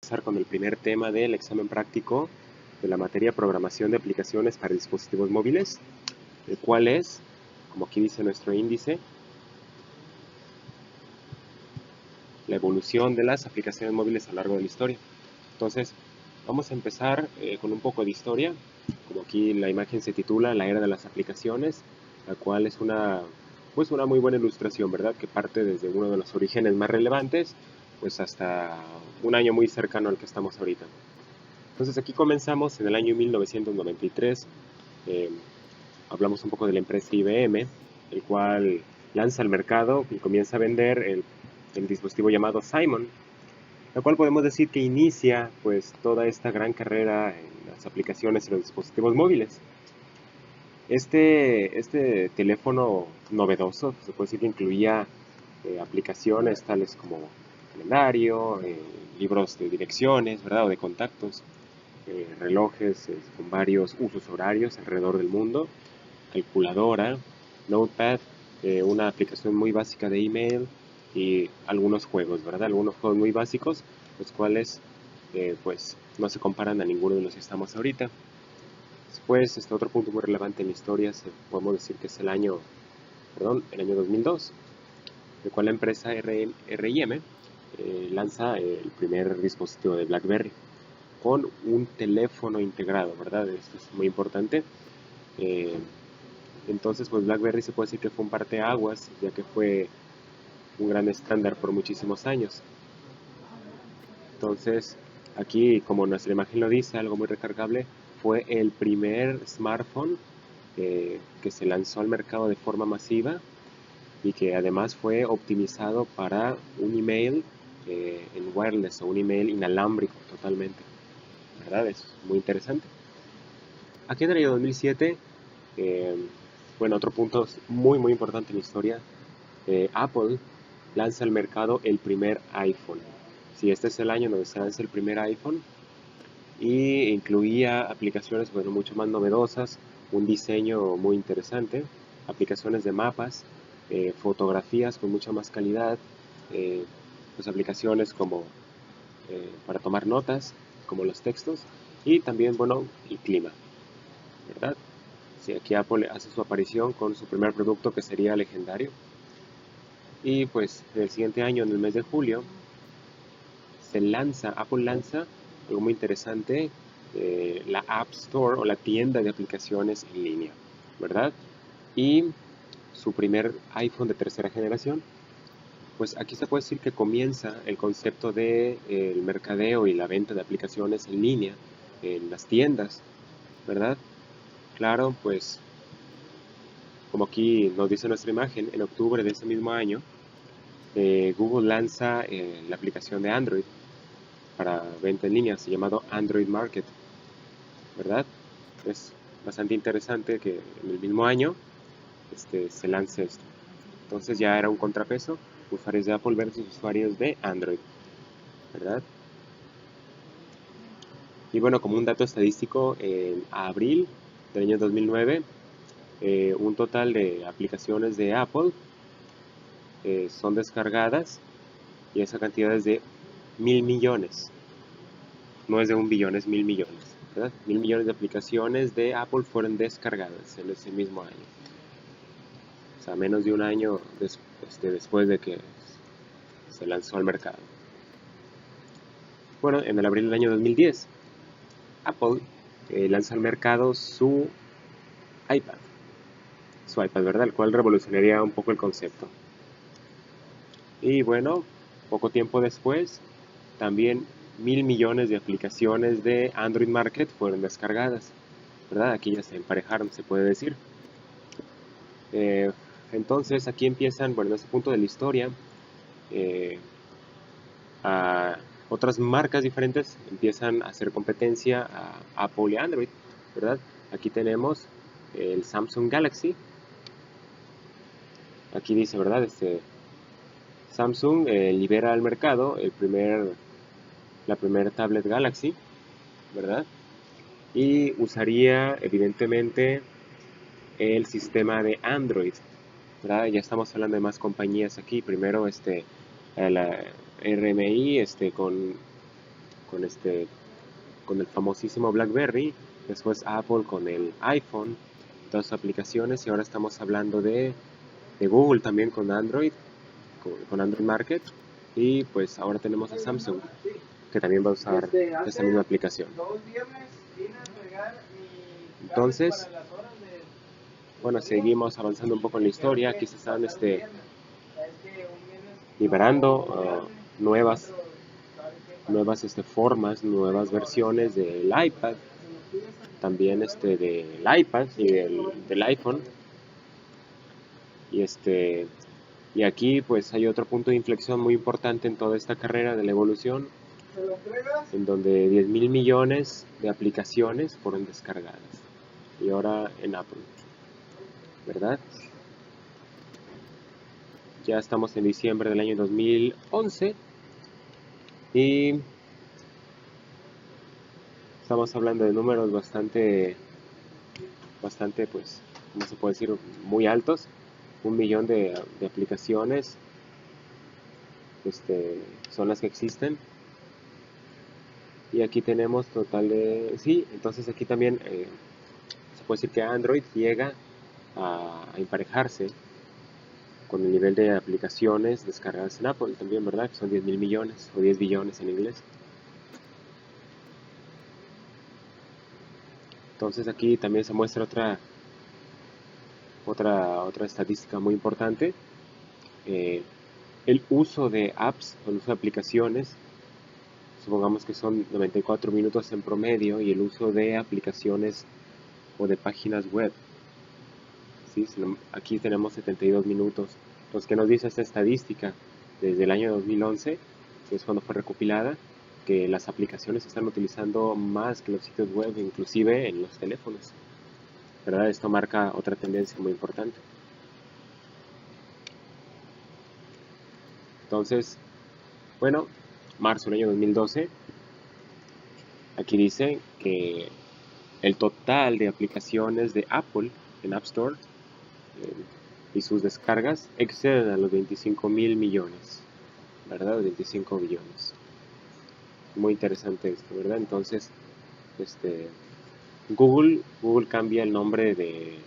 Empezar con el primer tema del examen práctico de la materia programación de aplicaciones para dispositivos móviles, el cual es, como aquí dice nuestro índice, la evolución de las aplicaciones móviles a lo largo de la historia. Entonces, vamos a empezar con un poco de historia, como aquí la imagen se titula La era de las aplicaciones, la cual es pues una muy buena ilustración, ¿verdad? Que parte desde uno de los orígenes más relevantes, pues hasta un año muy cercano al que estamos ahorita. Entonces aquí comenzamos en el año 1993, eh, hablamos un poco de la empresa IBM, el cual lanza al mercado y comienza a vender el dispositivo llamado Simon, lo cual podemos decir que inicia pues toda esta gran carrera en las aplicaciones y los dispositivos móviles. Este teléfono novedoso, se puede decir que incluía aplicaciones tales como calendario, libros de direcciones, ¿verdad? O de contactos, relojes con varios usos horarios alrededor del mundo, calculadora, notepad, una aplicación muy básica de email y algunos juegos, ¿verdad? Algunos juegos muy básicos, los cuales pues no se comparan a ninguno de los que estamos ahorita. Después, otro punto muy relevante en la historia, podemos decir que es el año 2002, el cual la empresa RIM lanza el primer dispositivo de BlackBerry con un teléfono integrado, ¿verdad? Esto es muy importante. Eh, entonces, pues BlackBerry se puede decir que fue un parteaguas, ya que fue un gran estándar por muchísimos años. Entonces, aquí, como nuestra imagen lo dice, algo muy recargable, fue el primer smartphone que se lanzó al mercado de forma masiva y que además fue optimizado para un email en wireless o un email inalámbrico totalmente, ¿verdad? Es muy interesante. Aquí en el año 2007, eh, bueno, otro punto muy importante en la historia, Apple lanza al mercado el primer iPhone. Sí, este es el año donde se lanza el primer iPhone y incluía aplicaciones, bueno, mucho más novedosas, un diseño muy interesante, aplicaciones de mapas, fotografías con mucha más calidad, pues aplicaciones como para tomar notas, como los textos, y también, bueno, el clima, ¿verdad? Sí, aquí Apple hace su aparición con su primer producto que sería legendario. Y pues el siguiente año, en el mes de julio, Apple lanza algo muy interesante, la App Store o la tienda de aplicaciones en línea, ¿verdad? Y su primer iPhone de tercera generación, pues aquí se puede decir que comienza el concepto de el mercadeo y la venta de aplicaciones en línea en las tiendas, ¿verdad? Claro, pues como aquí nos dice nuestra imagen, en octubre de ese mismo año, Google lanza la aplicación de Android para venta en línea, llamado Android Market, ¿verdad? Es bastante interesante que en el mismo año se lance esto. Entonces ya era un contrapeso, usuarios de Apple versus usuarios de Android, ¿verdad? Y bueno, como un dato estadístico, en abril del año 2009, un total de aplicaciones de Apple son descargadas y esa cantidad es de 1.000 millones. No es de 1 billón, es 1.000 millones, ¿verdad? 1.000 millones de aplicaciones de Apple fueron descargadas en ese mismo año. O sea, menos de un año después de que se lanzó al mercado. Bueno, en el abril del año 2010, Apple lanza al mercado iPad, su iPad, ¿verdad? El cual revolucionaría un poco el concepto. Y bueno, poco tiempo después, también 1.000 millones de aplicaciones de Android Market fueron descargadas, ¿verdad? Aquí ya se emparejaron, se puede decir. Eh, entonces aquí empiezan, bueno, en este punto de la historia, eh, a otras marcas diferentes empiezan a hacer competencia a Apple y Android, ¿verdad? Aquí tenemos el Samsung Galaxy. Aquí dice, ¿verdad? Samsung libera al mercado la primera tablet Galaxy, ¿verdad? Y usaría evidentemente el sistema de Android, ¿verdad? Ya estamos hablando de más compañías aquí. Primero la RMI con con el famosísimo BlackBerry, después Apple con el iPhone, todas sus aplicaciones, y ahora estamos hablando de Google también con Android, con Android Market, y pues ahora tenemos a Samsung, que también va a usar esta misma aplicación. Entonces, bueno, seguimos avanzando un poco en la historia. Aquí se están liberando nuevas formas, nuevas versiones del iPad, también del iPad y del iPhone. Y aquí pues hay otro punto de inflexión muy importante en toda esta carrera de la evolución, en donde 10.000 millones de aplicaciones fueron descargadas. Y ahora en Apple, ¿verdad? Ya estamos en diciembre del año 2011 y estamos hablando de números bastante, pues, ¿cómo se puede decir? Muy altos. 1 millón de aplicaciones son las que existen. Y aquí tenemos total de... Sí, entonces aquí también se puede decir que Android llega a emparejarse con el nivel de aplicaciones descargadas en Apple también, ¿verdad? Que son 10.000 millones o 10 billones en inglés. Entonces aquí también se muestra otra estadística muy importante. El uso de apps, el uso de aplicaciones, supongamos que son 94 minutos en promedio, y el uso de aplicaciones o de páginas web, ¿sí? Aquí tenemos 72 minutos. Entonces, ¿qué nos dice esta estadística? Desde el año 2011, que es cuando fue recopilada, que las aplicaciones se están utilizando más que los sitios web, inclusive en los teléfonos, ¿verdad? Esto marca otra tendencia muy importante. Entonces, bueno, marzo del año 2012, aquí dice que el total de aplicaciones de Apple en App Store y sus descargas exceden a los 25.000 millones, ¿verdad? 25 billones. Muy interesante esto, ¿verdad? Entonces, Google cambia el nombre de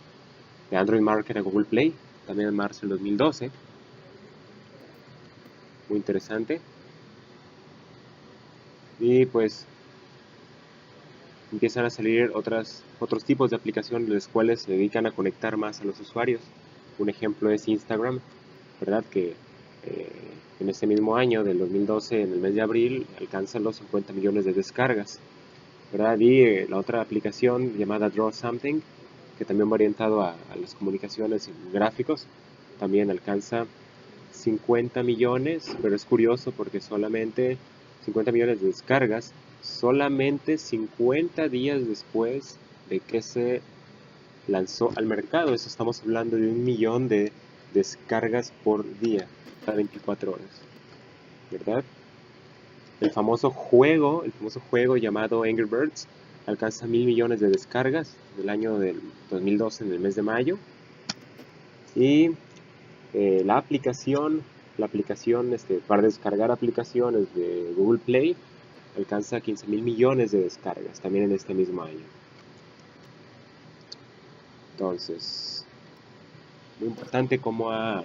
Android Market a Google Play, también en marzo del 2012. Muy interesante. Y pues empiezan a salir otros tipos de aplicaciones, las cuales se dedican a conectar más a los usuarios. Un ejemplo es Instagram, ¿verdad? Que en este mismo año, del 2012, en el mes de abril, alcanza los 50 millones de descargas, ¿verdad? Y la otra aplicación llamada Draw Something, que también va orientado a las comunicaciones y gráficos, también alcanza 50 millones, pero es curioso porque solamente 50 millones de descargas, solamente 50 días después de que se lanzó al mercado. Eso estamos hablando de 1 millón de descargas por día, cada 24 horas, ¿verdad? El famoso juego llamado Angry Birds alcanza 1.000 millones de descargas del año del 2012, en el mes de mayo. Y la aplicación para descargar aplicaciones de Google Play alcanza 15.000 millones de descargas también en este mismo año. Entonces, muy importante cómo ha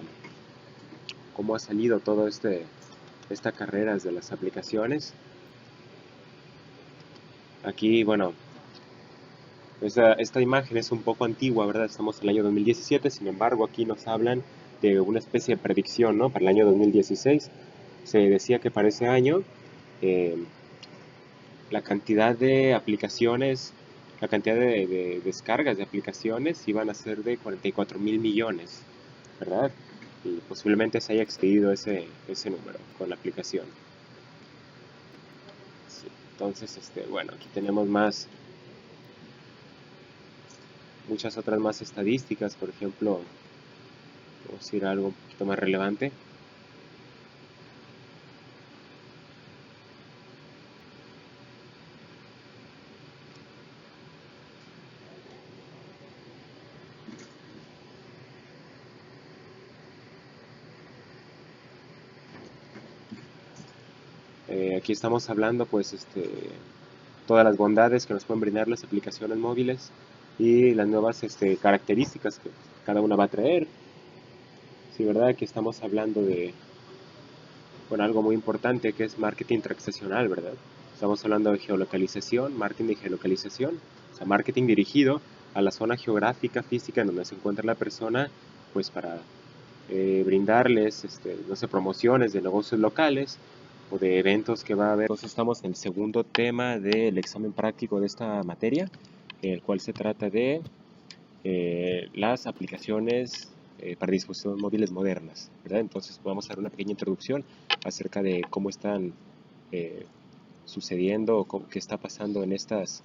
salido todo esta carrera de las aplicaciones. Aquí, bueno, esta imagen es un poco antigua, ¿verdad? Estamos en el año 2017, sin embargo, aquí nos hablan de una especie de predicción, ¿no? Para el año 2016. Se decía que para ese año la cantidad de aplicaciones, la cantidad de descargas de aplicaciones iban a ser de 44.000 millones, ¿verdad? Y posiblemente se haya excedido ese número con la aplicación. Sí. Entonces, bueno, aquí tenemos muchas otras más estadísticas. Por ejemplo, vamos a ir a algo un poquito más relevante. Aquí estamos hablando pues todas las bondades que nos pueden brindar las aplicaciones móviles y las nuevas características que cada una va a traer. Sí, ¿verdad? Aquí estamos hablando de bueno, algo muy importante que es marketing transaccional, ¿verdad? Estamos hablando de geolocalización, marketing de geolocalización, o sea, marketing dirigido a la zona geográfica, física en donde se encuentra la persona, pues para brindarles, no sé, promociones de negocios locales o de eventos que va a haber. Entonces estamos en el segundo tema del examen práctico de esta materia, el cual se trata de las aplicaciones para dispositivos móviles modernas, ¿verdad? Entonces vamos a dar una pequeña introducción acerca de cómo están eh, sucediendo o qué está pasando en estas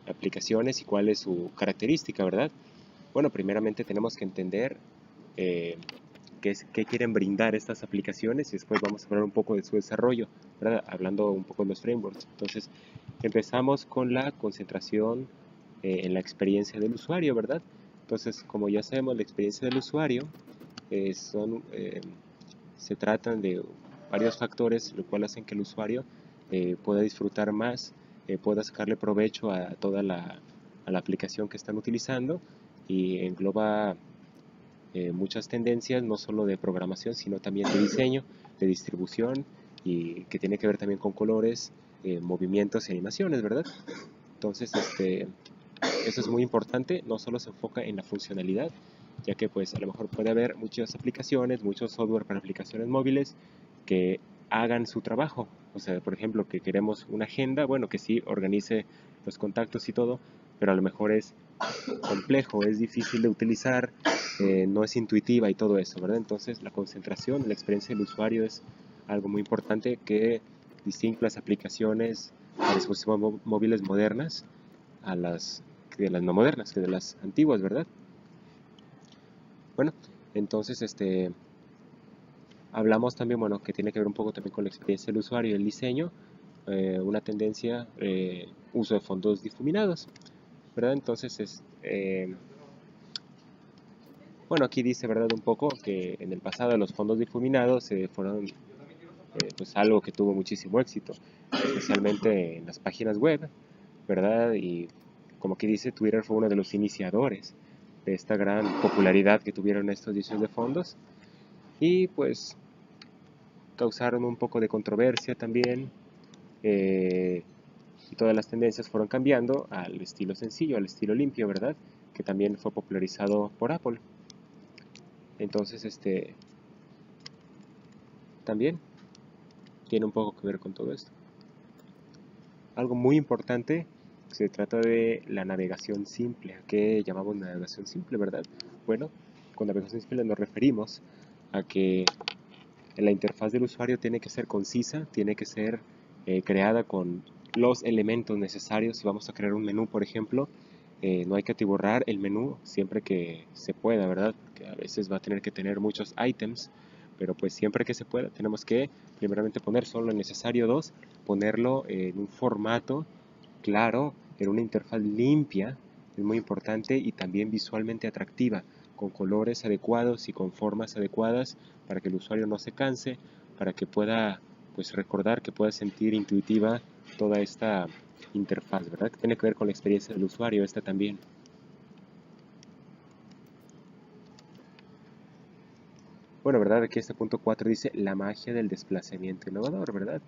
aplicaciones y cuál es su característica, ¿verdad? Bueno, primeramente tenemos que entender eh, qué quieren brindar estas aplicaciones y después vamos a hablar un poco de su desarrollo, ¿verdad? Hablando un poco de los frameworks. Entonces, empezamos con la concentración en la experiencia del usuario, ¿verdad? Entonces, como ya sabemos, la experiencia del usuario se tratan de varios factores, lo cual hacen que el usuario pueda disfrutar más, pueda sacarle provecho a a la aplicación que están utilizando y engloba muchas tendencias, no solo de programación, sino también de diseño, de distribución y que tiene que ver también con colores, movimientos y animaciones, ¿verdad? Entonces, eso es muy importante, no solo se enfoca en la funcionalidad, ya que pues a lo mejor puede haber muchas aplicaciones, mucho software para aplicaciones móviles que hagan su trabajo. O sea, por ejemplo, que queremos una agenda, bueno, que sí organice los contactos y todo, pero a lo mejor es complejo, es difícil de utilizar, no es intuitiva y todo eso, ¿verdad? Entonces la concentración, la experiencia del usuario es algo muy importante que distingue las aplicaciones para dispositivos móviles modernas a de las no modernas, que de las antiguas, ¿verdad? Bueno, entonces hablamos también, bueno, que tiene que ver un poco también con la experiencia del usuario y el diseño, una tendencia, uso de fondos difuminados, ¿verdad? Entonces, bueno, aquí dice, ¿verdad? Un poco que en el pasado los fondos difuminados fueron pues algo que tuvo muchísimo éxito, especialmente en las páginas web, ¿verdad? Y como aquí dice, Twitter fue uno de los iniciadores de esta gran popularidad que tuvieron estos diseños de fondos y pues causaron un poco de controversia también y todas las tendencias fueron cambiando al estilo sencillo, al estilo limpio, ¿verdad? Que también fue popularizado por Apple. Entonces, también tiene un poco que ver con todo esto. Algo muy importante, se trata de la navegación simple. ¿A qué llamamos navegación simple, verdad? Bueno, con navegación simple nos referimos a que la interfaz del usuario tiene que ser concisa, tiene que ser creada con los elementos necesarios. Si vamos a crear un menú, por ejemplo, no hay que atiborrar el menú siempre que se pueda, ¿verdad? Porque a veces va a tener que tener muchos ítems, pero pues siempre que se pueda tenemos que primeramente poner solo lo necesario. Dos, ponerlo en un formato claro, en una interfaz limpia, es muy importante, y también visualmente atractiva, con colores adecuados y con formas adecuadas para que el usuario no se canse, para que pueda pues recordar, que pueda sentir intuitiva toda esta interfaz, ¿verdad? Que tiene que ver con la experiencia del usuario, esta también. Bueno, ¿verdad? Aquí este punto 4 dice la magia del desplazamiento innovador, ¿verdad?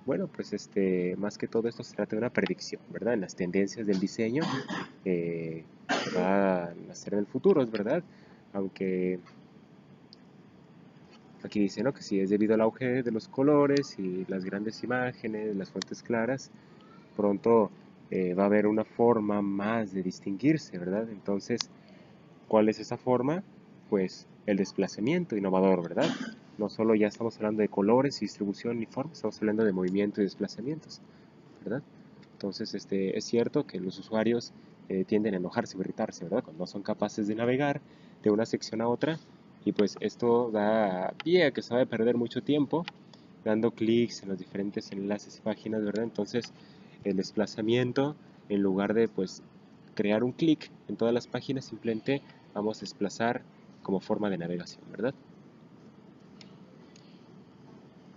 Bueno, pues más que todo esto se trata de una predicción, ¿verdad? En las tendencias del diseño eh, va a nacer en el futuro, es verdad. Aunque aquí dice, ¿no? Que si es debido al auge de los colores y las grandes imágenes, las fuentes claras, pronto va a haber una forma más de distinguirse, ¿verdad? Entonces, ¿cuál es esa forma? Pues el desplazamiento innovador, ¿verdad? No solo ya estamos hablando de colores, distribución y forma, estamos hablando de movimiento y desplazamientos, ¿verdad? Entonces, es cierto que los usuarios tienden a enojarse o irritarse, ¿verdad? Cuando no son capaces de navegar de una sección a otra, y pues esto da pie a que se va a perder mucho tiempo dando clics en los diferentes enlaces y páginas, ¿verdad? Entonces, el desplazamiento, en lugar de pues crear un clic en todas las páginas, simplemente vamos a desplazar como forma de navegación, ¿verdad?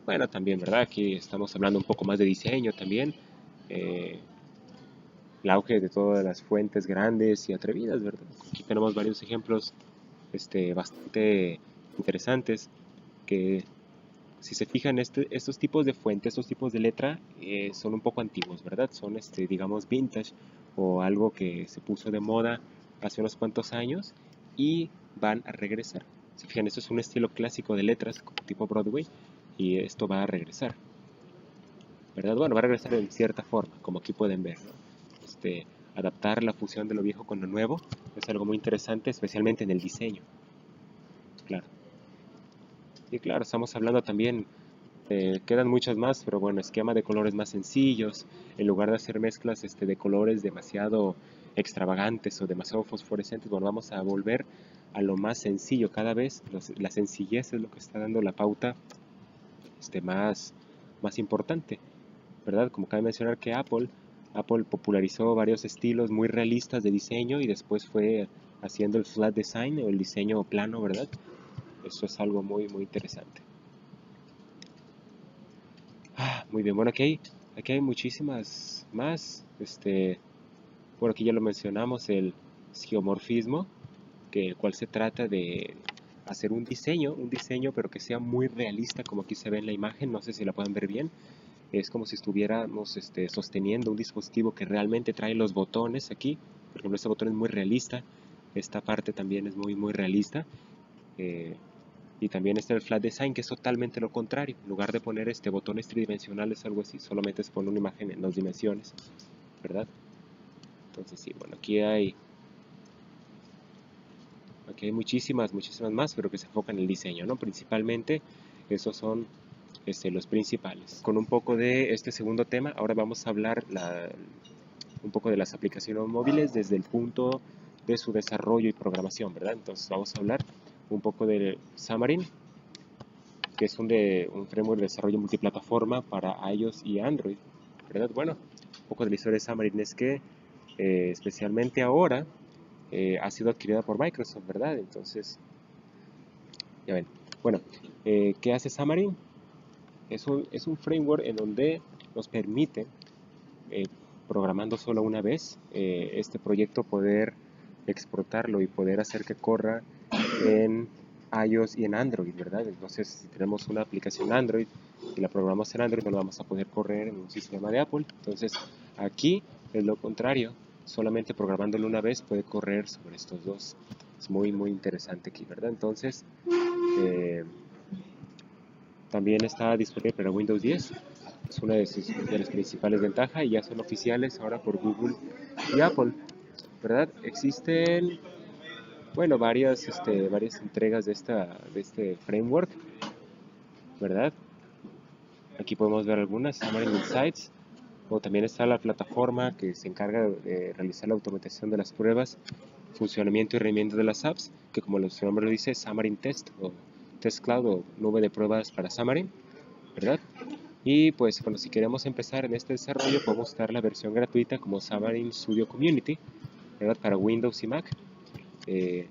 Bueno, también, ¿verdad? Aquí estamos hablando un poco más de diseño también. eh, el auge de todas las fuentes grandes y atrevidas, ¿verdad? Aquí tenemos varios ejemplos bastante interesantes que si se fijan, estos tipos de fuentes, estos tipos de letra son un poco antiguos, ¿verdad? Son, digamos, vintage o algo que se puso de moda hace unos cuantos años y van a regresar. Si fijan, esto es un estilo clásico de letras como tipo Broadway y esto va a regresar, ¿verdad? Bueno, va a regresar en cierta forma, como aquí pueden ver, ¿no? Adaptar la fusión de lo viejo con lo nuevo es algo muy interesante, especialmente en el diseño, claro. Y claro, estamos hablando también, quedan muchas más, pero bueno, esquema de colores más sencillos, en lugar de hacer mezclas de colores demasiado extravagantes o demasiado fosforescentes, bueno, vamos a volver a lo más sencillo cada vez, la sencillez es lo que está dando la pauta más, más importante, ¿verdad? Como cabe mencionar que Apple popularizó varios estilos muy realistas de diseño y después fue haciendo el flat design o el diseño plano, ¿verdad? Eso es algo muy, muy interesante. Muy bien, bueno, aquí hay muchísimas más. Por aquí ya lo mencionamos, el geomorfismo, el cual se trata de hacer un diseño, pero que sea muy realista, como aquí se ve en la imagen, no sé si la pueden ver bien. Es como si estuviéramos sosteniendo un dispositivo que realmente trae los botones aquí. Por ejemplo, este botón es muy realista, esta parte también es muy, muy realista. Eh, y también está el flat design, que es totalmente lo contrario. En lugar de poner botones tridimensionales, algo así, solamente es poner una imagen en 2 dimensiones, ¿verdad? Entonces sí, bueno, aquí hay muchísimas, muchísimas más, pero que se enfocan en el diseño, ¿no? Principalmente, esos son los principales. Con un poco de este segundo tema, ahora vamos a hablar un poco de las aplicaciones móviles desde el punto de su desarrollo y programación, ¿verdad? Entonces vamos a hablar un poco de Xamarin, que es un framework de desarrollo multiplataforma para iOS y Android, ¿verdad? Bueno, un poco de la historia de Xamarin es que especialmente ahora ha sido adquirida por Microsoft, ¿verdad? Entonces, ya ven. Bueno, ¿qué hace Xamarin? Es un framework en donde nos permite, eh, programando solo una vez, este proyecto poder exportarlo y poder hacer que corra en iOS y en Android, ¿verdad? Entonces, si tenemos una aplicación Android y la programamos en Android, no la vamos a poder correr en un sistema de Apple. Entonces, aquí es lo contrario, solamente programándolo una vez puede correr sobre estos dos. Es muy, muy interesante aquí, ¿verdad? Entonces, eh, también está disponible para Windows 10. Es una de las principales ventajas y ya son oficiales ahora por Google y Apple, ¿verdad? Existen, bueno, varias entregas de este framework, ¿verdad? Aquí podemos ver algunas, Xamarin Insights, o también está la plataforma que se encarga de realizar la automatización de las pruebas, funcionamiento y rendimiento de las apps, que como su nombre lo dice, Xamarin Test, o Test Cloud, o nube de pruebas para Xamarin, ¿verdad? Y pues bueno, si queremos empezar en este desarrollo, podemos usar la versión gratuita como Xamarin Studio Community, ¿verdad? Para Windows y Mac. Eh,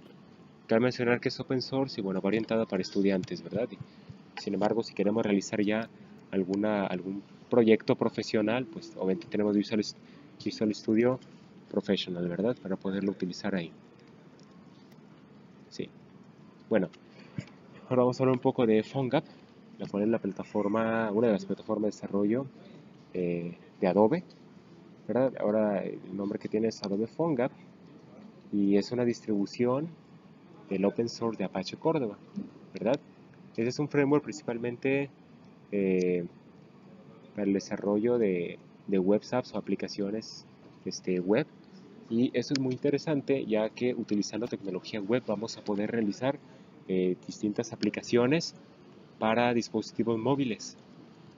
Cabe mencionar que es open source y bueno, va orientada para estudiantes, ¿verdad? Sin embargo, si queremos realizar ya algún proyecto profesional, pues obviamente tenemos Visual Studio Professional, ¿verdad? Para poderlo utilizar ahí. Sí. Bueno, ahora vamos a hablar un poco de PhoneGap, la cual es una de las plataformas de desarrollo de Adobe, ¿verdad? Ahora el nombre que tiene es Adobe PhoneGap y es una distribución del open source de Apache Córdoba, ¿verdad? Ese es un framework principalmente eh, para el desarrollo de web apps o aplicaciones web. Y esto es muy interesante ya que utilizando tecnología web vamos a poder realizar distintas aplicaciones para dispositivos móviles.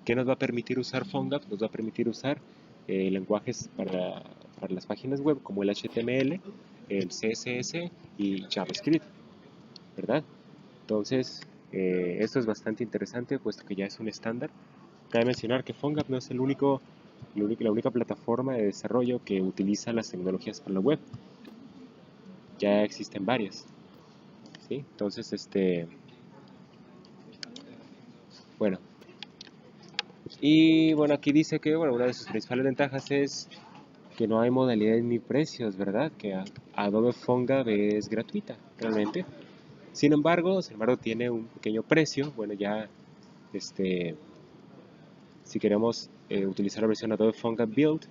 ¿Qué nos va a permitir usar PhoneGap? Nos va a permitir usar lenguajes para las páginas web como el HTML, el CSS y JavaScript, ¿verdad? Entonces, esto es bastante interesante puesto que ya es un estándar. Cabe mencionar que PhoneGap no es la única plataforma de desarrollo que utiliza las tecnologías para la web. Ya existen varias, ¿sí? Entonces, bueno, Y bueno, aquí dice que bueno, una de sus principales ventajas es que no hay modalidades ni precios, ¿verdad? Que Adobe PhoneGap es gratuita, realmente. Sin embargo, tiene un pequeño precio. Bueno, ya, este, si queremos utilizar la versión Adobe PhoneGap Build,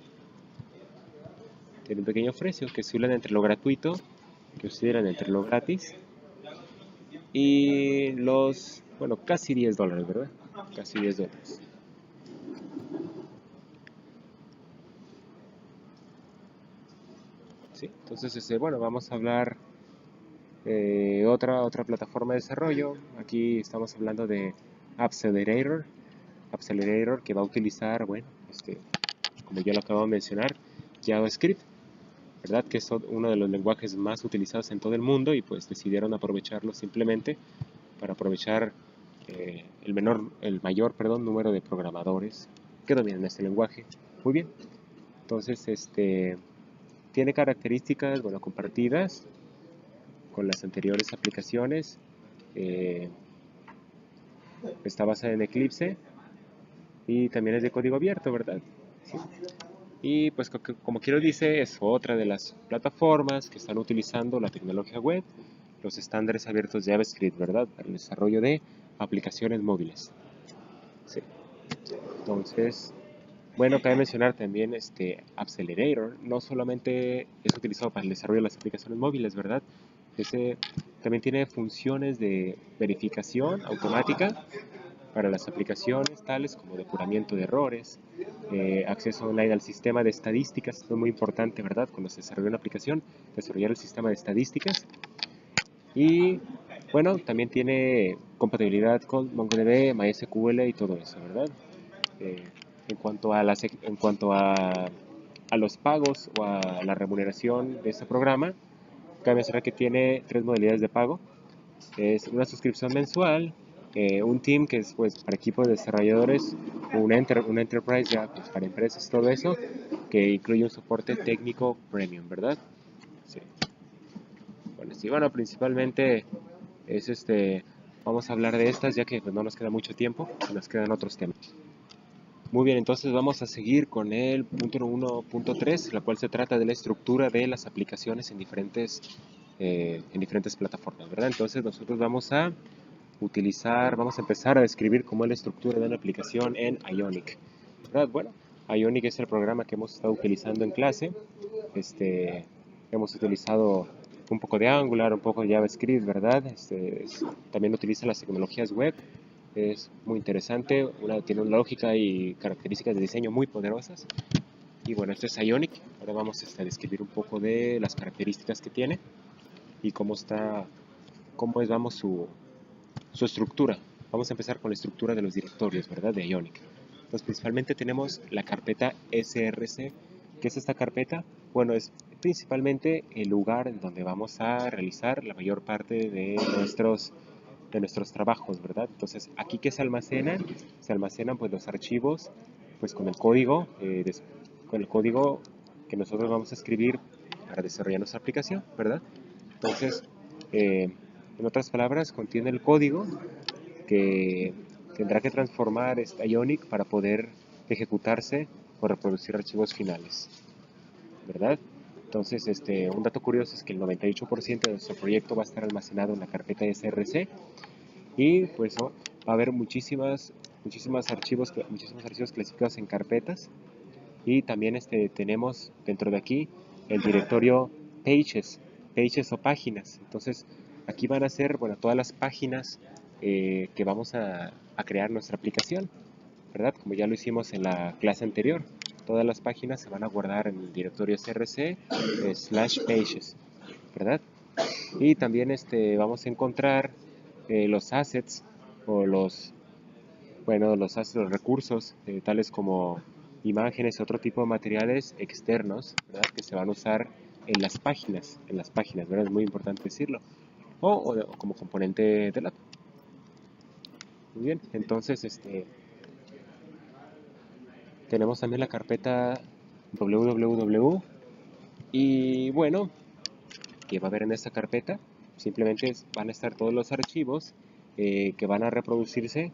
tiene un pequeño precio que oscilan entre lo gratuito, que oscilan entre lo gratis, y los, bueno, casi $10, ¿verdad? Casi $10. ¿Sí? Entonces, bueno, vamos a hablar otra plataforma de desarrollo. Aquí estamos hablando de Appcelerator. Appcelerator que va a utilizar, bueno, como ya lo acabo de mencionar, JavaScript, ¿verdad? Que es uno de los lenguajes más utilizados en todo el mundo y pues decidieron aprovecharlo simplemente para aprovechar el mayor, perdón, número de programadores que dominan este lenguaje. Muy bien, entonces tiene características, bueno, compartidas con las anteriores aplicaciones. Eh, Está basada en Eclipse y también es de código abierto, ¿verdad? Sí. Y pues como quiero dice, es otra de las plataformas que están utilizando la tecnología web, los estándares abiertos de JavaScript, ¿verdad? Para el desarrollo de aplicaciones móviles. Sí. Entonces, bueno, cabe mencionar también Appcelerator, no solamente es utilizado para el desarrollo de las aplicaciones móviles, ¿verdad? Ese también tiene funciones de verificación automática para las aplicaciones tales como depuramiento de errores, acceso online al sistema de estadísticas, esto es muy importante, ¿verdad? Cuando se desarrolla una aplicación, desarrollar el sistema de estadísticas. Y bueno, también tiene compatibilidad con MongoDB, MySQL y todo eso, ¿verdad? Eh, en cuanto a los pagos o a la remuneración de este programa, cabe mencionar que tiene tres modalidades de pago. Es una suscripción mensual, un team que es pues para equipos de desarrolladores, un enterprise ya pues, para empresas, todo eso, que incluye un soporte técnico premium, ¿verdad? Sí. Bueno, sí, bueno, principalmente es vamos a hablar de estas ya que pues, no nos queda mucho tiempo, nos quedan otros temas. Muy bien, entonces vamos a seguir con el punto 1.3, la cual se trata de la estructura de las aplicaciones en diferentes plataformas, ¿verdad? Entonces nosotros vamos a empezar a describir cómo es la estructura de una aplicación en Ionic, ¿verdad? Bueno, Ionic es el programa que hemos estado utilizando en clase. Hemos utilizado un poco de Angular, un poco de JavaScript, ¿verdad? También utiliza las tecnologías web. Es muy interesante, tiene una lógica y características de diseño muy poderosas. Y bueno, esto es Ionic. Ahora vamos a describir un poco de las características que tiene y cómo es, vamos, su estructura. Vamos a empezar con la estructura de los directorios, ¿verdad? De Ionic. Entonces, principalmente tenemos la carpeta src. ¿Qué es esta carpeta? Bueno, es principalmente el lugar en donde vamos a realizar la mayor parte de nuestros trabajos, ¿verdad? Entonces, aquí que se almacenan pues los archivos pues con el código que nosotros vamos a escribir para desarrollar nuestra aplicación, ¿verdad? Entonces, en otras palabras, contiene el código que tendrá que transformar esta Ionic para poder ejecutarse o reproducir archivos finales, ¿verdad? Entonces, un dato curioso es que el 98% de nuestro proyecto va a estar almacenado en la carpeta src y pues va a haber muchísimos archivos clasificados en carpetas y también tenemos dentro de aquí el directorio pages o páginas. Entonces aquí van a ser bueno, todas las páginas que vamos a crear nuestra aplicación, ¿verdad? Como ya lo hicimos en la clase anterior. Todas las páginas se van a guardar en el directorio src /pages, ¿verdad? Y también vamos a encontrar los assets o los recursos, tales como imágenes, otro tipo de materiales externos, ¿verdad? Que se van a usar en las páginas, ¿verdad? Es muy importante decirlo. O como componente de la. Muy bien, entonces tenemos también la carpeta www y bueno, ¿qué va a haber en esta carpeta? Simplemente van a estar todos los archivos que van a reproducirse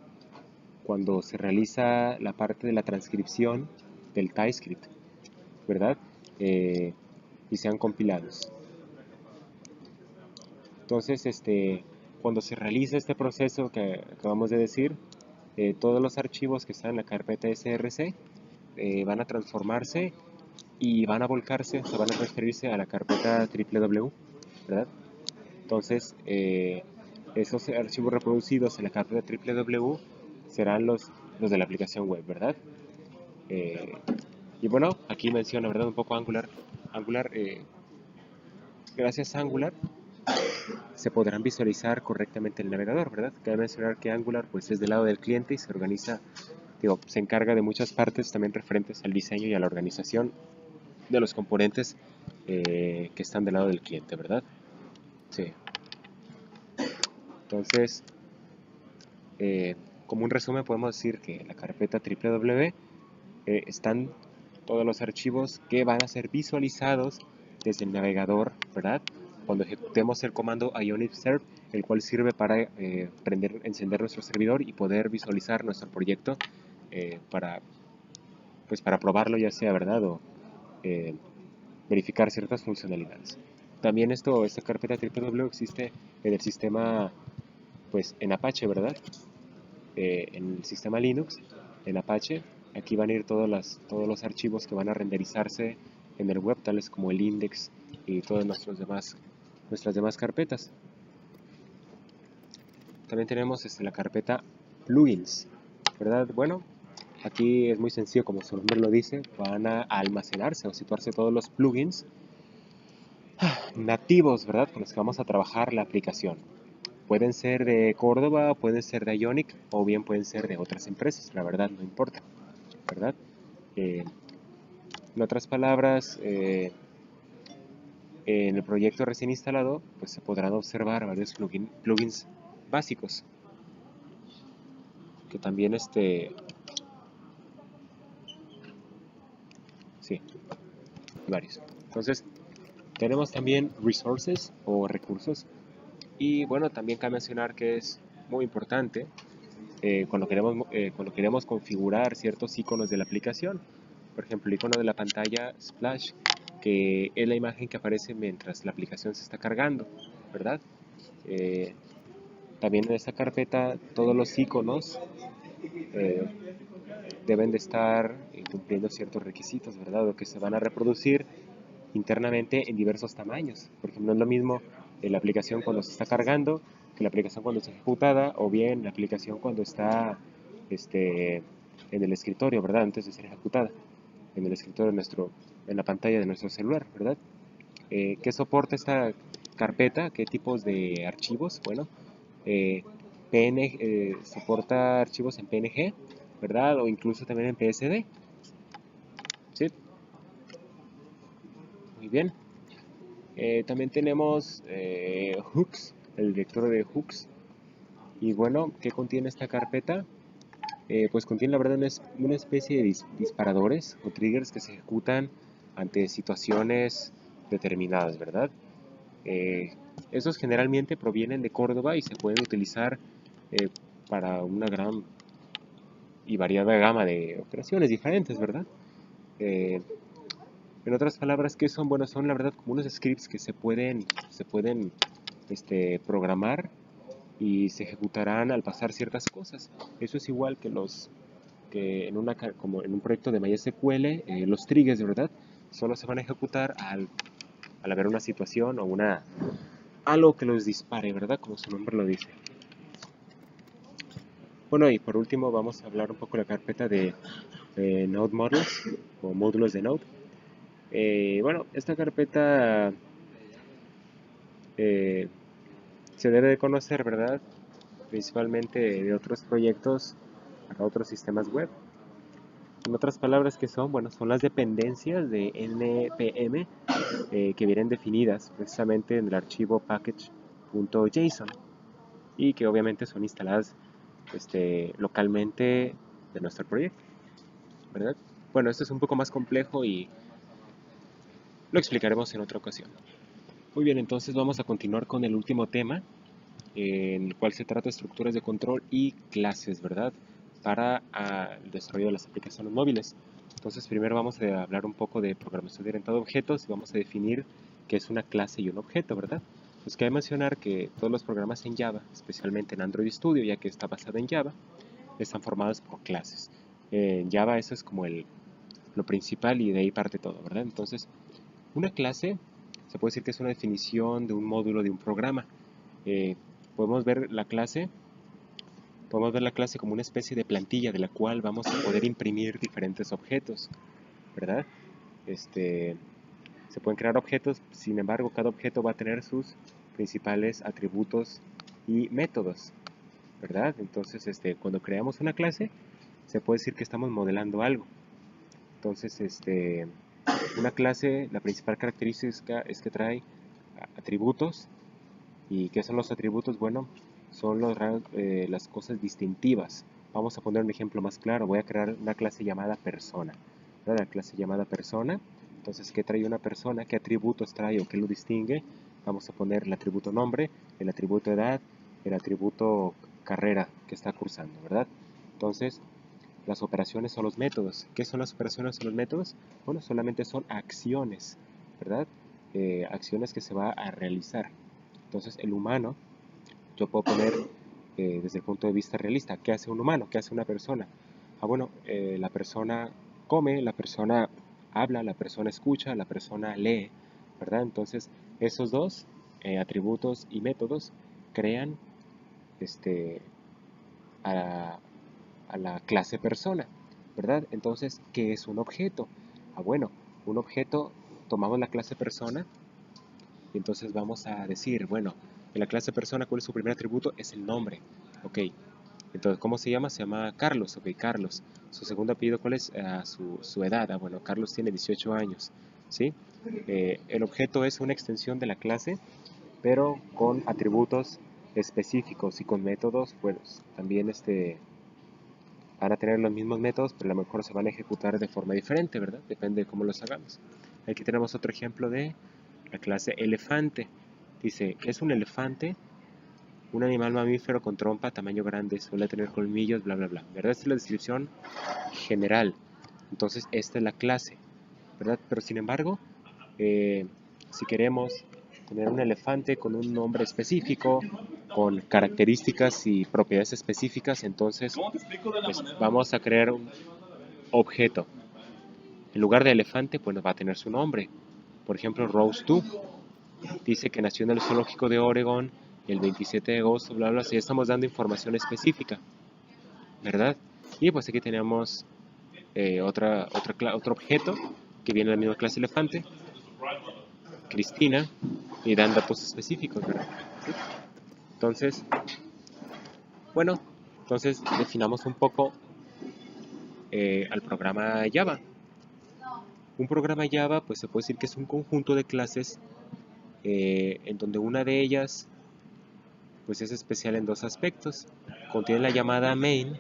cuando se realiza la parte de la transcripción del TypeScript, ¿verdad? Y sean compilados. Entonces, cuando se realiza este proceso que acabamos de decir, todos los archivos que están en la carpeta src van a transformarse y van a volcarse, se van a transferirse a la carpeta www, ¿verdad? Entonces, esos archivos reproducidos en la carpeta www serán los de la aplicación web, ¿verdad? Y bueno, aquí menciona, ¿verdad? Un poco Angular. Angular, gracias a Angular, se podrán visualizar correctamente el navegador, ¿verdad? Cabe mencionar que Angular pues es del lado del cliente y se organiza, digo, se encarga de muchas partes también referentes al diseño y a la organización de los componentes que están del lado del cliente, ¿verdad? Sí. Entonces, como un resumen podemos decir que en la carpeta www están todos los archivos que van a ser visualizados desde el navegador, ¿verdad? Cuando ejecutemos el comando ionic serve, el cual sirve para encender nuestro servidor y poder visualizar nuestro proyecto para probarlo, ya sea, ¿verdad? O verificar ciertas funcionalidades. También esta carpeta www existe en el sistema, pues en Apache, ¿verdad? En el sistema Linux, en Apache, aquí van a ir todos los archivos que van a renderizarse en el web, tales como el index y todas nuestras demás carpetas. También tenemos la carpeta plugins, ¿verdad? Bueno, aquí es muy sencillo, como su nombre lo dice, van a almacenarse o situarse todos los plugins nativos, ¿verdad? Con los que vamos a trabajar la aplicación. Pueden ser de Córdoba, pueden ser de Ionic o bien pueden ser de otras empresas, la verdad no importa, ¿verdad? En otras palabras, en el proyecto recién instalado pues se podrán observar varios plugins básicos que también sí, varios. Entonces tenemos también resources o recursos y bueno, también cabe mencionar que es muy importante cuando queremos configurar ciertos iconos de la aplicación. Por ejemplo, el icono de la pantalla Splash, que es la imagen que aparece mientras la aplicación se está cargando, ¿verdad? También en esta carpeta todos los iconos eh, deben de estar cumpliendo ciertos requisitos, ¿verdad? O que se van a reproducir internamente en diversos tamaños. Por ejemplo, no es lo mismo la aplicación cuando se está cargando que la aplicación cuando está ejecutada, o bien la aplicación cuando está en el escritorio, ¿verdad? Antes de ser ejecutada, en el escritorio en la pantalla de nuestro celular, ¿verdad? ¿Qué soporta esta carpeta? ¿Qué tipos de archivos? Bueno, soporta archivos en PNG, ¿verdad? O incluso también en PSD. ¿Sí? Muy bien. También tenemos hooks, el directorio de hooks. Y bueno, ¿qué contiene esta carpeta? Pues contiene la verdad una especie de disparadores o triggers que se ejecutan ante situaciones determinadas, ¿verdad? Esos generalmente provienen de Córdoba y se pueden utilizar eh, para una gran y variada gama de operaciones diferentes, ¿verdad? Eh, en otras palabras, ¿qué son? Bueno, son la verdad como unos scripts que se pueden programar y se ejecutarán al pasar ciertas cosas. Eso es igual que como en un proyecto de MySQL, los triggers, ¿verdad? Solo se van a ejecutar al haber una situación o algo que los dispare, ¿verdad? Como su nombre lo dice. Bueno, y por último vamos a hablar un poco de la carpeta de Node Modules o módulos de Node. Bueno, esta carpeta eh, se debe de conocer, ¿verdad? Principalmente de otros proyectos para otros sistemas web. En otras palabras, ¿qué son? Bueno, son las dependencias de npm que vienen definidas precisamente en el archivo package.json y que obviamente son instaladas localmente de nuestro proyecto, ¿verdad? Bueno, esto es un poco más complejo y lo explicaremos en otra ocasión. Muy bien, entonces vamos a continuar con el último tema, en el cual se trata de estructuras de control y clases, ¿verdad? para el desarrollo de las aplicaciones móviles. Entonces primero vamos a hablar un poco de programación orientada a objetos y vamos a definir qué es una clase y un objeto, ¿verdad? Pues cabe mencionar que todos los programas en Java, especialmente en Android Studio, ya que está basado en Java, están formados por clases. En Java eso es como lo principal y de ahí parte todo, ¿verdad? Entonces, una clase se puede decir que es una definición de un módulo de un programa. Eh, podemos ver la clase Podemos ver la clase como una especie de plantilla de la cual vamos a poder imprimir diferentes objetos, ¿verdad? Se pueden crear objetos, sin embargo, cada objeto va a tener sus principales atributos y métodos, ¿verdad? Entonces, cuando creamos una clase, se puede decir que estamos modelando algo. Entonces, una clase, la principal característica es que trae atributos. ¿Y qué son los atributos? Bueno, son las cosas distintivas. Vamos a poner un ejemplo más claro. Voy a crear una clase llamada persona. ¿Verdad? La clase llamada persona. Entonces, ¿qué trae una persona? ¿Qué atributos trae o qué lo distingue? Vamos a poner el atributo nombre, el atributo edad, el atributo carrera que está cursando, ¿verdad? Entonces, las operaciones son los métodos. ¿Qué son las operaciones o los métodos? Bueno, solamente son acciones, ¿verdad? Acciones que se va a realizar. Entonces, el humano, yo puedo poner desde el punto de vista realista, ¿qué hace un humano? ¿Qué hace una persona? Bueno, la persona come, la persona habla, la persona escucha, la persona lee, ¿verdad? Entonces, esos dos atributos y métodos crean este, a, a la clase persona, ¿verdad? Entonces, ¿qué es un objeto? Bueno, un objeto, tomamos la clase persona y entonces vamos a decir, bueno, en la clase persona, ¿cuál es su primer atributo? Es el nombre, ok. Entonces, ¿cómo se llama? Se llama Carlos, ok, Carlos. Su segundo apellido, ¿cuál es? Su edad, bueno, Carlos tiene 18 años, ¿sí? El objeto es una extensión de la clase, pero con atributos específicos y con métodos, pues también van a tener los mismos métodos, pero a lo mejor se van a ejecutar de forma diferente, ¿verdad? Depende de cómo los hagamos. Aquí tenemos otro ejemplo de la clase elefante. Dice, es un elefante, un animal mamífero con trompa, tamaño grande, suele tener colmillos, bla, bla, bla. ¿Verdad? Esta es la descripción general. Entonces, esta es la clase, ¿verdad? Pero sin embargo, si queremos tener un elefante con un nombre específico, con características y propiedades específicas, entonces pues, vamos a crear un objeto. En lugar de elefante, pues va a tener su nombre. Por ejemplo, Rose 2 dice que nació en el zoológico de Oregon el 27 de agosto, bla, bla, si ya estamos dando información específica, ¿verdad? Y pues aquí tenemos otro objeto que viene de la misma clase elefante, Cristina, y dan datos específicos, ¿verdad? ¿Sí? Entonces, bueno, entonces definamos un poco al programa Java. Un programa Java, pues se puede decir que es un conjunto de clases en donde una de ellas pues es especial en dos aspectos. Contiene la llamada main,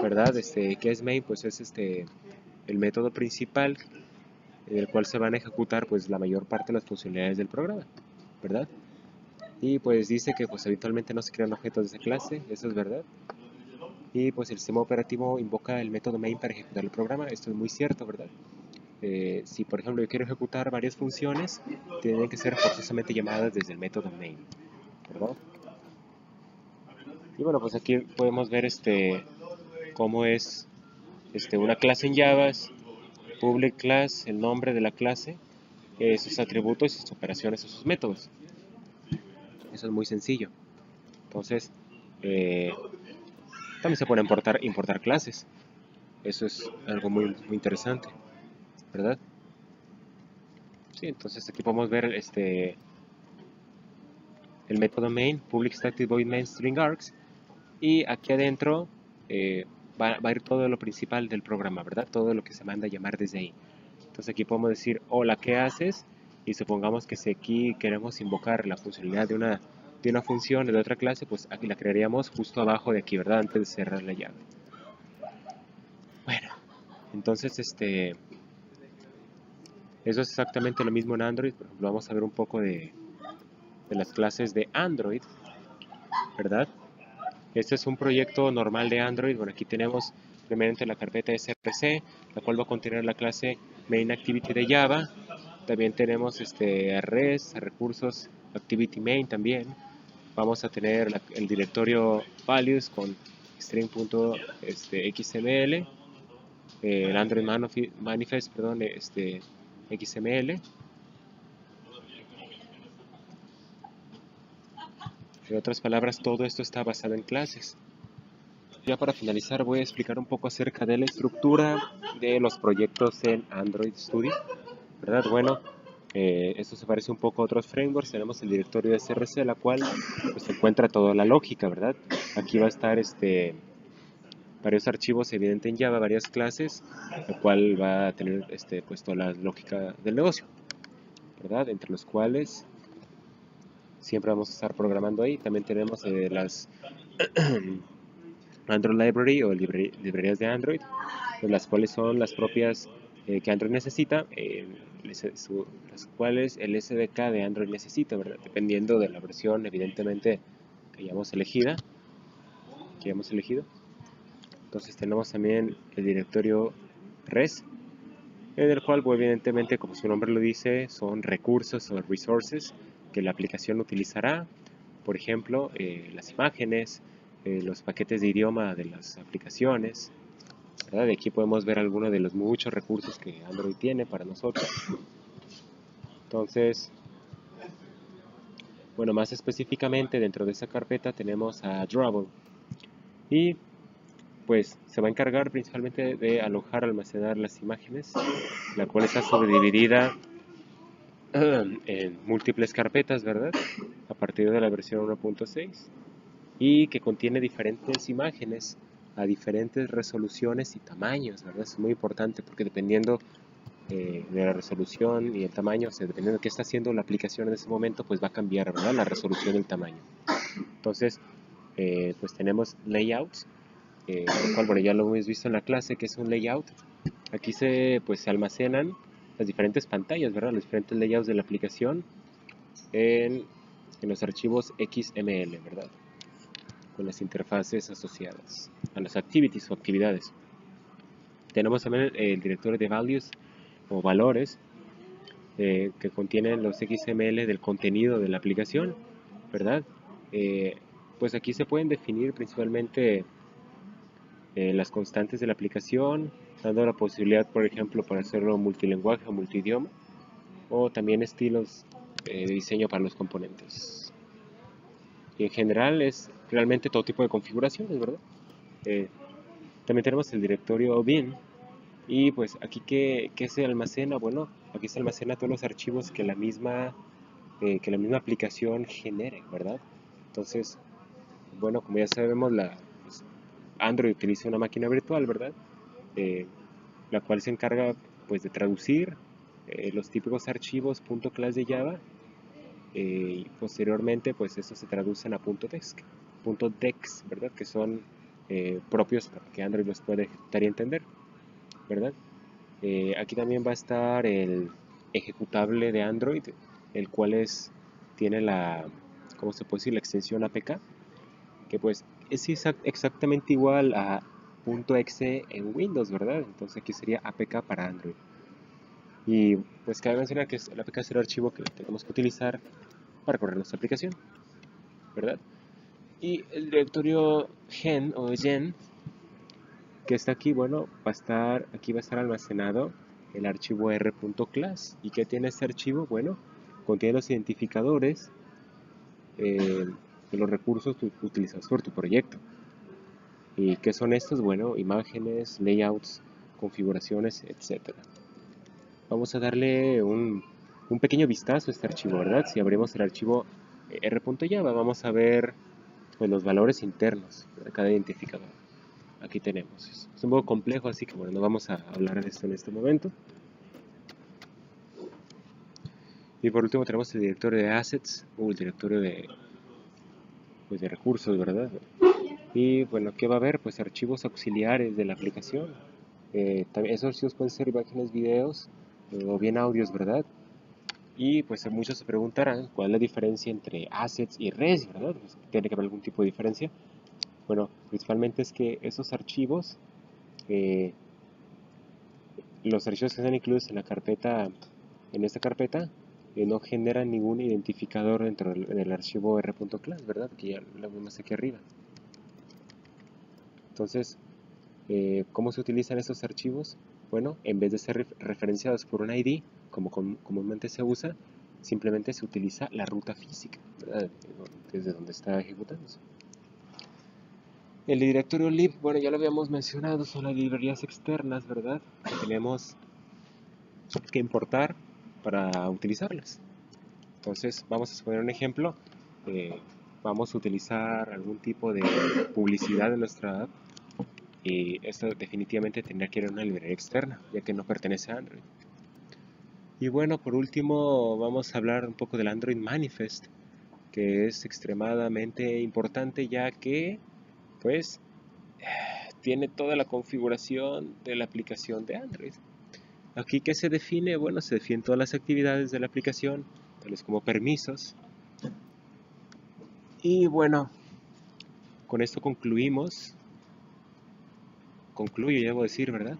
¿verdad? ¿Qué es main? Pues es el método principal en el cual se van a ejecutar pues la mayor parte de las funcionalidades del programa, ¿verdad? Y pues dice que pues habitualmente no se crean objetos de esa clase, eso es verdad. Y pues el sistema operativo invoca el método main para ejecutar el programa, esto es muy cierto, ¿verdad? Si por ejemplo yo quiero ejecutar varias funciones, tienen que ser forzosamente llamadas desde el método main, ¿verdad? Y bueno, pues aquí podemos ver cómo es una clase en Java, es public class, el nombre de la clase, sus atributos, sus operaciones o sus métodos. Eso es muy sencillo. Entonces, también se pueden importar clases. Eso es algo muy interesante, ¿verdad? Sí, entonces aquí podemos ver el método main, public static void main string args, y aquí adentro va a ir todo lo principal del programa, ¿verdad? Todo lo que se manda a llamar desde ahí. Entonces aquí podemos decir, hola, ¿qué haces? Y supongamos que si aquí queremos invocar la funcionalidad de una función de otra clase, pues aquí la crearíamos justo abajo de aquí, ¿verdad? Antes de cerrar la llave. Bueno, entonces eso es exactamente lo mismo en Android. Por ejemplo, vamos a ver un poco de las clases de Android, ¿verdad? Este es un proyecto normal de Android. Bueno, aquí tenemos primeramente la carpeta src, la cual va a contener la clase main activity de Java. También tenemos res, recursos, activity main también. Vamos a tener el directorio values con string.xml, el Android manifest, perdón, XML. En otras palabras, todo esto está basado en clases. Ya para finalizar voy a explicar un poco acerca de la estructura de los proyectos en Android Studio, ¿verdad? Bueno, esto se parece un poco a otros frameworks. Tenemos el directorio src, la cual pues, se encuentra toda la lógica, ¿verdad? Aquí va a estar varios archivos evidentes en Java, varias clases, la cual va a tener pues toda la lógica del negocio, ¿verdad? Entre los cuales siempre vamos a estar programando ahí. También tenemos las Android Library o librerías de Android, pues las cuales son las propias que Android necesita, las cuales el SDK de Android necesita, ¿verdad? Dependiendo de la versión, evidentemente, que hayamos elegido. Entonces tenemos también el directorio res, en el cual, pues, evidentemente, como su nombre lo dice, son recursos o resources que la aplicación utilizará. Por ejemplo, las imágenes, los paquetes de idioma de las aplicaciones, ¿verdad? De aquí podemos ver algunos de los muchos recursos que Android tiene para nosotros. Entonces, bueno, más específicamente dentro de esa carpeta tenemos a Drawable, y pues se va a encargar principalmente de alojar, almacenar las imágenes, la cual está subdividida en múltiples carpetas, ¿verdad? A partir de la versión 1.6, y que contiene diferentes imágenes a diferentes resoluciones y tamaños, ¿verdad? Es muy importante porque dependiendo de la resolución y el tamaño, o sea, dependiendo de qué está haciendo la aplicación en ese momento, pues va a cambiar, ¿verdad? La resolución y el tamaño. Entonces, pues tenemos layouts, lo cual, bueno, ya lo hemos visto en la clase, que es un layout. Aquí pues, se almacenan las diferentes pantallas, ¿verdad? Los diferentes layouts de la aplicación en los archivos XML, ¿verdad? Con las interfaces asociadas a las activities o actividades. Tenemos también el directorio de values o valores, que contienen los XML del contenido de la aplicación, ¿verdad? Pues aquí se pueden definir principalmente las constantes de la aplicación, dando la posibilidad, por ejemplo, para hacerlo multilingüe o multidioma, o también estilos de diseño para los componentes. Y en general es realmente todo tipo de configuraciones, ¿verdad? Eh, También tenemos el directorio bin, y pues aquí ¿qué se almacena? Bueno, aquí se almacena todos los archivos que la misma aplicación genere, ¿verdad? Entonces, bueno, como ya sabemos, pues, Android utiliza una máquina virtual, ¿verdad? Eh, la cual se encarga pues de traducir los típicos archivos .class de Java, y posteriormente pues eso se traducen a .dex, ¿verdad? Que son propios para que Android los pueda ejecutar y entender, ¿verdad? Aquí también va a estar el ejecutable de Android, el cual tiene ¿cómo se puede decir? La extensión APK, que pues es exactamente igual a .exe en Windows, ¿verdad? Entonces aquí sería APK para Android. Y pues cabe mencionar que el APK es el archivo que tenemos que utilizar para correr nuestra aplicación, ¿verdad? Y el directorio gen que está aquí, bueno, aquí va a estar almacenado el archivo r.class. ¿Y qué tiene este archivo? Bueno, contiene los identificadores de los recursos utilizados por tu proyecto. ¿Y qué son estos? Bueno, imágenes, layouts, configuraciones, etc. Vamos a darle un pequeño vistazo a este archivo, ¿verdad? Si abrimos el archivo r.java, vamos a ver pues, los valores internos de cada identificador. Aquí tenemos. Es un poco complejo, así que bueno, no vamos a hablar de esto en este momento. Y por último tenemos el directorio de assets, o el directorio pues, de recursos, ¿verdad? Y bueno, ¿qué va a haber? Pues archivos auxiliares de la aplicación. También esos archivos pueden ser imágenes, videos o bien audios, ¿verdad? Y pues muchos se preguntarán cuál es la diferencia entre assets y res, ¿verdad? Pues, tiene que haber algún tipo de diferencia. Bueno, principalmente es que esos archivos, eh, los archivos que están incluidos en la carpeta, en esta carpeta, no generan ningún identificador dentro del archivo r.class, ¿verdad? Que ya lo vemos aquí arriba. Entonces, ¿cómo se utilizan estos archivos? Bueno, en vez de ser referenciados por un ID, como comúnmente se usa, simplemente se utiliza la ruta física, ¿verdad? Desde donde está ejecutándose. El directorio lib, bueno, ya lo habíamos mencionado, son las librerías externas, ¿verdad? Que tenemos que importar para utilizarlas. Entonces, vamos a poner un ejemplo. eh, Vamos a utilizar algún tipo de publicidad en nuestra app y esto definitivamente tendría que ir a una librería externa, ya que no pertenece a Android. Y bueno, por último, vamos a hablar un poco del Android Manifest, que es extremadamente importante ya que, pues, tiene toda la configuración de la aplicación de Android. Aquí, ¿qué se define? Bueno, se definen todas las actividades de la aplicación, tales como permisos. Y bueno, con esto concluyo, ya debo decir, ¿verdad?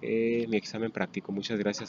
Mi examen práctico. Muchas gracias.